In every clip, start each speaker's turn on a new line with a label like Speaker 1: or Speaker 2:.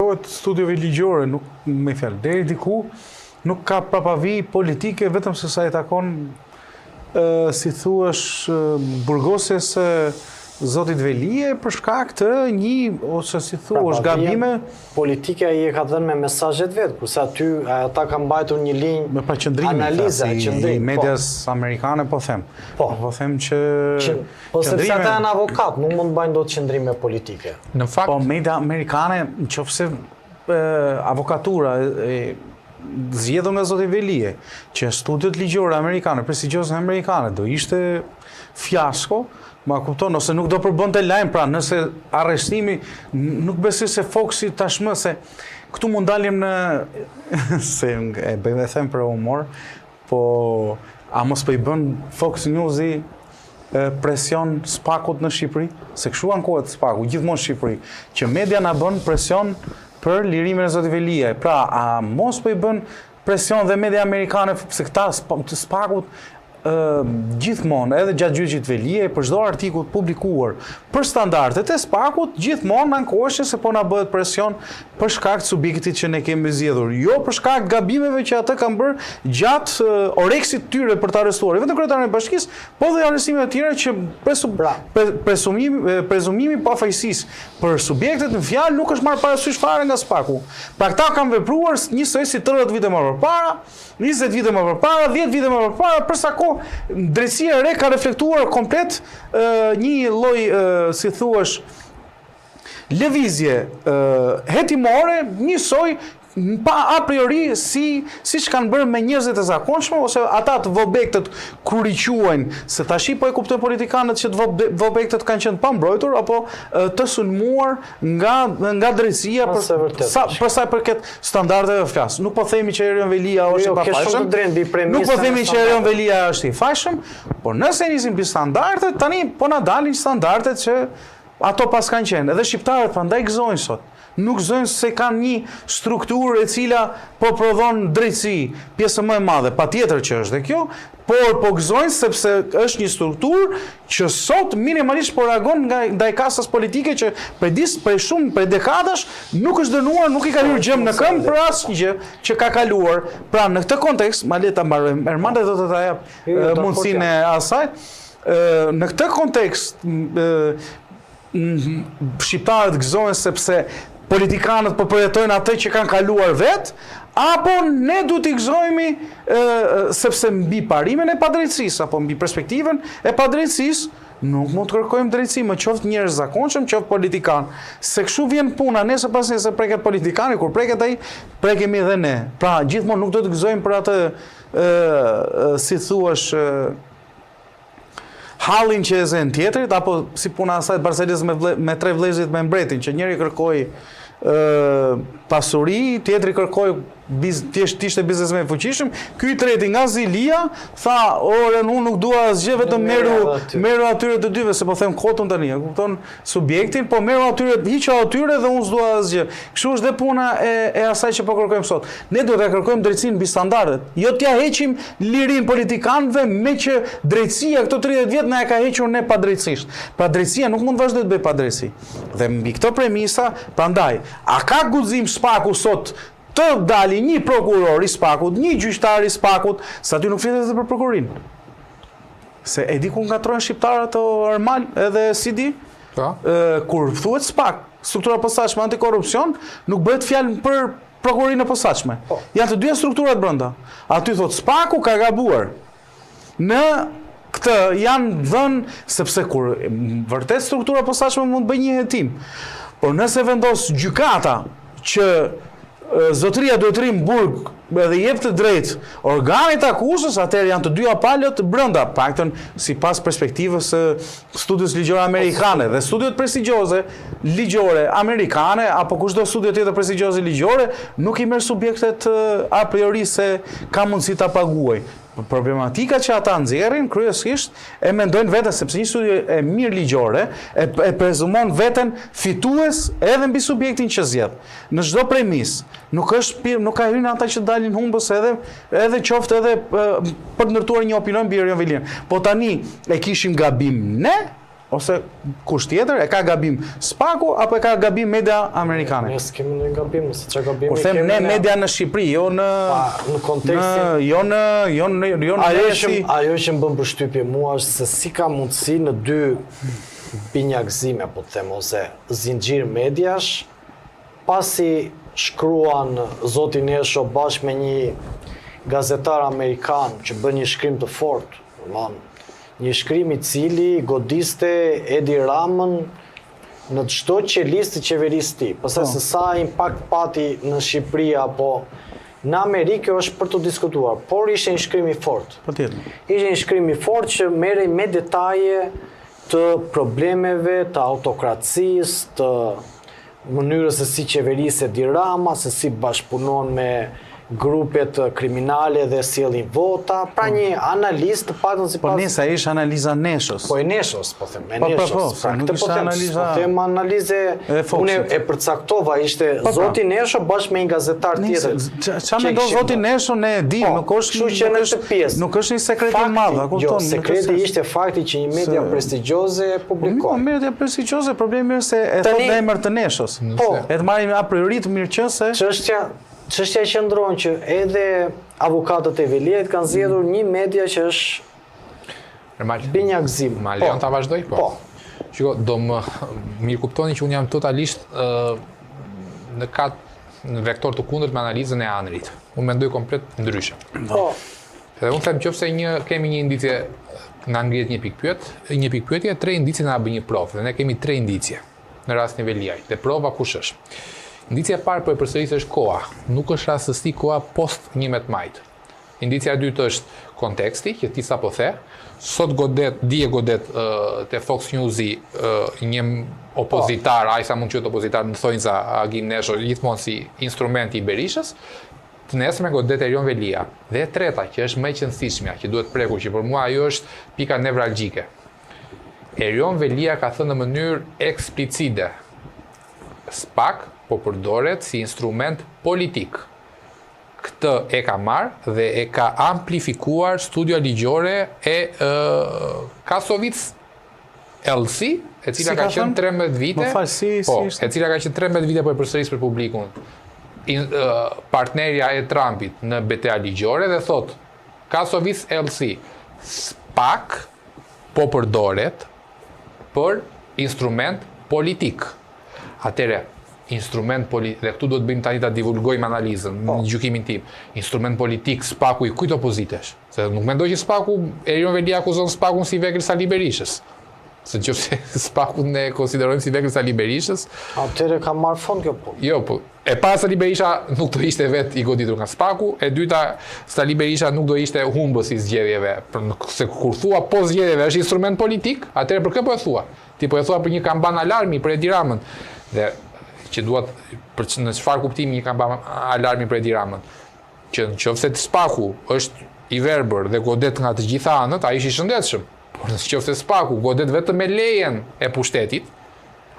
Speaker 1: afrohet studiove ligjore, nuk me fjalë, deri diku nuk ka prapavi politike vetëm se sa i takon si thuash burgosjes Zotit Velie për shkak të një ose si thuash gabime
Speaker 2: politike ai e ka dhënë me mesazhet vet, kurse aty ata kanë mbajtur një linjë
Speaker 1: me
Speaker 2: analiza
Speaker 1: qendrim medias amerikane po them. Po them që
Speaker 2: po sepse ata janë avokat, nuk mund të bëjnë dot qendrime politike.
Speaker 1: Në fakt po media amerikane nëse avokatura zgjedhur nga Zoti Velie, që studiot ligjore amerikane, prestigjioze amerikane, do ishte fiasko, ma kupton, ose nuk do përbënte lajm, pra nëse arrestimi, nuk besoj se Foxi tashmë, se këtu mund dalim në, se e bëjmë e them për humor, po a mos po i bën Fox News-i presion spakut në Shqipëri, se kështu ankohet spaku, gjithmonë Shqipëri, që media na bën presion për lirimin e Zotit Velie. Pra, a mos po i bën presion dhe media amerikane, se këta spakut gjithmonë, edhe gjatë gjyqit Velie, për çdo artikull publikuar për standardet e spakut, gjithmonë ankoheshin se po na bëhet presion për shkak të subjektit që ne kemi zgjedhur, jo për shkak gabimeve që ata kanë bërë gjatë oreksit tyre për të arrestuar vetëm kryetarin e bashkisë, po dhe arrestime të tjera që prezumimi pafajësisë për subjektet në fjalë nuk është marrë parasysh fare nga spaku. Pra këta kanë vepruar njësoj si 30 vite më përpara, 20 vite më përpara, 10 vite më përpara, për sa kohë drejtësia e re ka reflektuar komplet një lloj, si thuash, lëvizje hetimore, njësoj pa a priori si që kanë bërë me njerëzit e zakonshme, ose ata të vobektet kur i quajnë, se tashi po e kuptojnë politikanët që të vobektet kanë qenë pa mbrojtur, apo të sulmuar nga drejtësia për sa përket standardeve flas. Nuk po themi që Erion Velia është i pafajshëm, nuk po themi që Erion Velia është i fajshëm, por nëse nisim mbi standardet, tani po na dalin standardet që ato pas kanë qenë. Edhe shqiptarët prandaj gëzojnë sot. Nuk gëzojnë se kanë një strukturë e cila po prodhon drejtësi, pjesë më e madhe, patjetër që është dhe kjo, por po gëzojnë sepse është një strukturë që sot minimalisht po reagon ndaj kasës politike që prej dekadash nuk është dënuar, nuk i ka hyrë gjëm në këmbë për asnjë që ka kaluar. Pra në këtë kontekst, ma le ta mbaroj, Ermande do të ta jap mundësinë e asaj. Në këtë kontekst shqiptarët gëzohen sepse politikanët po përjetojnë atë që kanë kaluar vetë, apo ne du t'i gëzojmë sepse mbi parimin e padrejtësisë, apo mbi perspektiven e padrejtësisë, nuk mund të kërkojmë drejtësi, më qoftë njerëz zakonshëm, qoftë politikan. Se kështu vjen puna, nesër pas nesër preket politikani, kur preket ai, prekemi edhe ne. Pra, gjithmonë nuk do të gëzojmë për atë, si thuash, hallin që e zën tjetrit, apo si puna asaj të Barcelisë me tre vëllezërit me mbretin, që njëri kërkoi pasuri, tjetri kërkoi ishte biznesmen i fuqishëm, ky i treti nga Zilia tha, "Ore, unë nuk dua asgjë, vetëm merru atyre të dyve, se po them kotun tani, e kupton subjektin, po merru atyre, hiqo atyre dhe unë s'dua asgjë." Kështu është dhe puna e asaj që po kërkojmë sot. Ne duhet ta kërkojmë drejtësinë mbi standardet. Jo t'ja heqim lirin politikanëve me që drejtësia këto 30 vjet na e ka hequr ne padrejtësisht. Pra drejtësia nuk mund vazhdoj të bëj padrejtësi. Dhe mbi këto premisa, prandaj, a ka guxim spaku sot të dali një prokuror i spakut, një gjyqtar i spakut, sa aty nuk flitet edhe për prokurin. Se e di ku ngatrojnë shqiptarët o Armal edhe si di, kur thuhet spak, struktura posaçme antikorrupsion, nuk bëhet fjalë për prokurinë e posaçme. Janë të dyja strukturat brenda. Aty thot spaku ka gabuar. Në këtë janë dhënë, sepse kur vërtet struktura posaçme mund të bëjë një hetim. Por nëse vendos gjykata që zotëria duhet rrim burg edhe jep të drejtë organit akusës, atëherë janë të dyja palët brenda, paktën sipas perspektivës së studios ligjore amerikane dhe studiot prestigjioze ligjore amerikane apo kushdo studio tjetër prestigjioze ligjore nuk i merr subjektet a priori se ka mundësi ta paguaj. Problematika që ata nxjerrin kryesisht e mendojnë veten sepse një studio e mirë ligjore e prezumon veten fitues edhe mbi subjektin që zgjedh. Në çdo premis, nuk ka hyrë ata që dalin humbës edhe qoftë edhe për të ndërtuar një opinion mbi Erion Velien. Po tani e kishim gabim ne ose kush tjetër, e ka gabim SPAK-u apo e ka gabim media amerikane?
Speaker 2: Ne s'kemi në gabim, se çka gabimi
Speaker 1: Por them ne media në Shqipëri, jo në
Speaker 2: në kontekstin
Speaker 1: jo në
Speaker 2: ajo që më bën përshtypje mua është se si ka mundësi në dy binjakëzime, po të them, ose zinxhir mediash, pasi shkruan zoti Nesho bashkë me një gazetar amerikan që bën një shkrim të fortë, një shkrim i cili godiste Edi Ramën në çdo qelistë të qeverisë së tij. Pastaj se sa impakt pati në Shqipëri apo në Amerikë është për të diskutuar, por ishte një shkrim i fortë.
Speaker 1: Patjetër.
Speaker 2: Ishte një shkrim i fortë që merrej me detaje të problemeve, të autokracisë, të mënyrës se si qeverisë Edi Rama, se si bashkëpunon me grupet kriminale dhe sjellin vota, pra një analizë të paktën sipas.
Speaker 1: Po nisa ishte analiza Neshos.
Speaker 2: Po e Neshos, po them, e Neshos.
Speaker 1: Nuk ishte analiza.
Speaker 2: Po them analize, unë e përcaktova, ishte zoti Nesho bashkë me një gazetar tjetër.
Speaker 1: Çfarë mendon zoti Nesho ne e dim, nuk është një sekret i madh, a kupton?
Speaker 2: Jo, sekreti ishte fakti që një media prestigjioze e publikoi.
Speaker 1: Media prestigjioze, problemi është se e thot në emër të Neshos. Po, e të marrim a priori të mirëqëse.
Speaker 2: Çështja qëndron që edhe avukatët e Veliajt kanë zgjedhur një media që është binjakëzim.
Speaker 3: Ma lejon ta vazhdoj? Po. Shiko, do më mirë kuptoni që unë jam totalisht në vektor të kundërt me analizën e Anrit. Unë mendoj komplet ndryshe.
Speaker 2: Po.
Speaker 3: Dhe unë them nëse kemi një indicie, na ngrihet një pikpyetje, 3 indicie na bën një provë. Dhe ne kemi 3 indicie në rastin e Veliajt. Dhe prova kush është? Indicia e parë po e përsëris është koha, nuk është rastësi koha post 11 majt. Indicia e dytë është konteksti, që ti sapo the. Sot dje godet te Fox News-i një opozitar, ai sa mund të quhet opozitar, në thonjza Agim Nesho, gjithmonë si instrumenti i Berishës. Të nesërme godet Erion Velia. Dhe e treta, që është më e qëndësishmja, që duhet prekur, që për mua ajo është pika nevralgjike. Erion Velia ka thënë në mënyrë eksplicite, SPAK po përdoret si instrument politik. Këtë e ka marrë dhe e ka amplifikuar studia ligjore e Kasovic LC, e cila ka qenë 13 vite. E cila ka qenë 13 vite po e përsëris për publikun. Partnerja e Trumpit në BTA ligjore dhe thot Kasovic LC, SPAK po përdoret për instrument politik. Atëre, instrument politik, dhe këtu do të bëjmë tani ta divulgojmë analizën në gjykimin tim. Instrument politik SPAK-u i kujt opozitesh? Se nuk mendoj që SPAK-u, Erion Velia akuzon SPAK-un si vegël Sali Berishës. Se nëse SPAK-un ne konsiderojmë si vegël Sali Berishës,
Speaker 2: atëherë ka marrë fond kjo punë.
Speaker 3: Jo, po. E para Sali Berisha nuk do ishte vetë i goditur nga SPAK-u, e dyta Sali Berisha nuk do ishte humbës i zgjedhjeve. Se kur thua po zgjedhjeve është instrument politik, atëherë për kë po e thua? Ti po e thua për një kampan alarmi për Edi Ramën. Dhe që duhet në çfarë kuptimi një kampan alarmi për Edi Ramën. Që nëse SPAK-u është i verbër dhe godet nga të gjitha anët, ai është i shëndetshëm. Por nëse SPAK-u godet vetëm me lejen e pushtetit,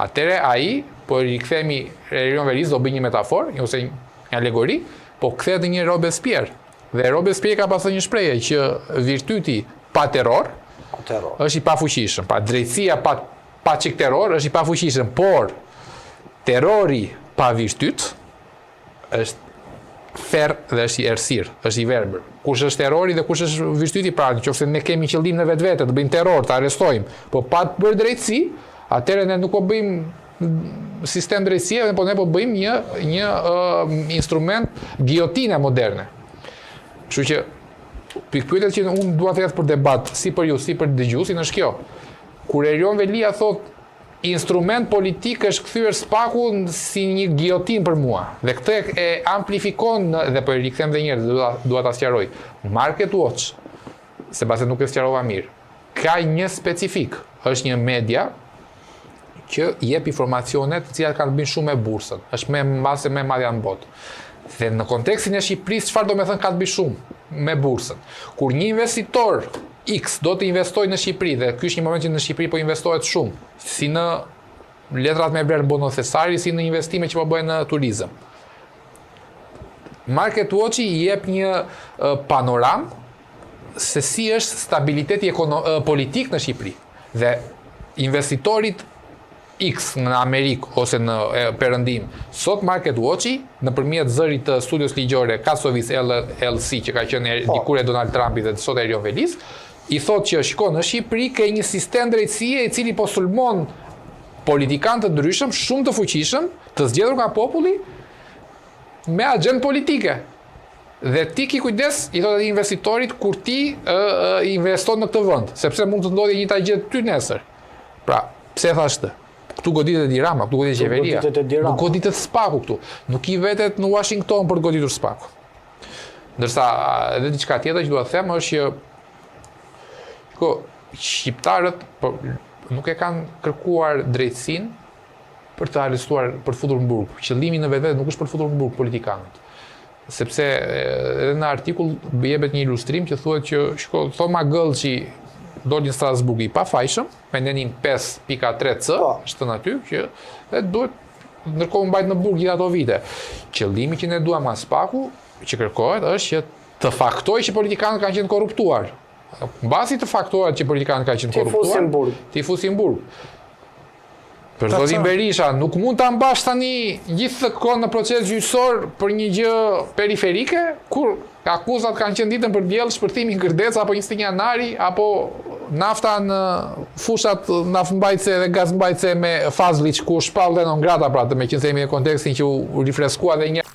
Speaker 3: atëre ai po rikthemi Erion Velis do bëj një metaforë ose një alegori, po kthehet në një Robespierre. Dhe Robespierre ka pasur një shprehje që virtyti pa terror është i pafuqishëm. Pa drejtësia pa çik terror është i pafuqishëm, por terrori pa virtyt është ferr dhe është i errësirë, është i verbër. Kush është terrori dhe kush është virtyti, pra nëse ne kemi qëllim në vetvete të bëjmë terror, të arrestojmë, po pa të bërë drejtësi, atëherë ne nuk po bëjmë sistem drejtësie, po ne po bëjmë një instrument giotine moderne. Kështu që pikpyetjet që unë dua të hedh për debat, si për ju, si për dëgjuesin, është kjo. Kur Erion Velia thot instrument politik është kthyer SPAK-u si një giotin për mua. Dhe këtë e amplifikon dhe po e rikthem edhe një herë, dua ta sqaroj. Market Watch, sepse nuk e sqarova mirë. Ka një specifik, është një media që jep informacione të cilat kanë bën shumë me bursën. Është më mbase më e madhja në botë. Dhe në kontekstin e Shqipërisë, çfarë do të thënë ka të bëjë shumë me bursën? Kur një investitor X do të investojë në Shqipëri dhe ky është një moment që në Shqipëri po investohet shumë, si në letrat me vlerë bono thesari, si në investime që po bëhen në turizëm. Market Watch i jep një panoramë se si është stabiliteti politik në Shqipëri. Dhe investitorit X në Amerikë ose në Perëndim, sot Market Watch-i nëpërmjet zërit të studios ligjore Kasovic LLC që ka qenë dikur e Donald Trumpi dhe sot Erion Velis, i thotë që shiko në Shqipëri ka një sistem drejtësie i cili po sulmon politikanë të ndryshëm, shumë të fuqishëm, të zgjedhur nga populli me agjendë politike. Dhe ti ki kujdes, i thotë atij investitorit, kur ti investon në këtë vend, sepse mund të ndodhi njëjta gjë ty nesër. Pra, pse thash këtë? Këtu goditet dirama, këtu goditet qeveria. Nuk goditet SPAK-u këtu. Nuk i vetet në Washington për të goditur SPAK-u. Ndërsa edhe diçka tjetër që dua të them është që shqiptarët nuk e kanë kërkuar drejtësinë për të arrestuar, për të futur në burg. Qëllimi në vetvete nuk është për të futur në burg politikanët. Sepse edhe në artikull jepet një ilustrim që thuhet që shiko, Thoma Gëllçi doli në Strasburg i pafajshëm, me ndenin 5.3C, është aty që dhe duhet ndërkohë mbajt në burg gjithë ato vite. Qëllimi që ne duam nga SPAK-u, që kërkohet, është që të faktojë që politikanët kanë qenë korruptuar. Mbasi të faktohet që politikanët kanë qenë korruptuar, ti fusin burg. Për zotin Berisha, nuk mund ta mbash tani gjithë kohën në proces gjyqësor për një gjë periferike, kur akuzat kanë qenë ditën për diell shpërthimi në Kërdeca apo 21 janari apo nafta në fushat naftëmbajtëse dhe gazmbajtëse me Fazliç ku shpall dhe non grata pra, me që themi në kontekstin që u rifreskua dhe një